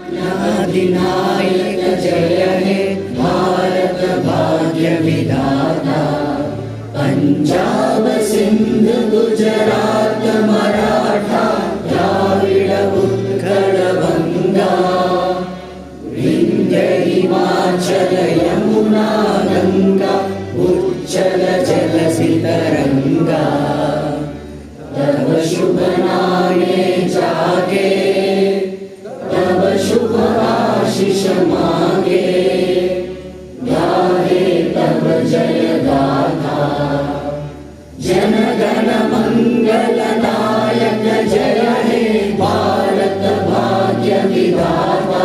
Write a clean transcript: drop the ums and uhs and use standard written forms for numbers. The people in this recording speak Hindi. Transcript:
आदिनायक जय हे भारत भाग्य विधाता। पंजाब सिंध गुजरात मराठा द्राविड उत्कल बंगा। विंध्य हिमाचल यमुना गंगा उच्चल जलसि तरंगा। तब शुभ नामे जागे तब शुभ आशीष मांगे। गाहे तब जय गाथा जन गण मंगल नायक जय हे भारत भाग्य विधाता।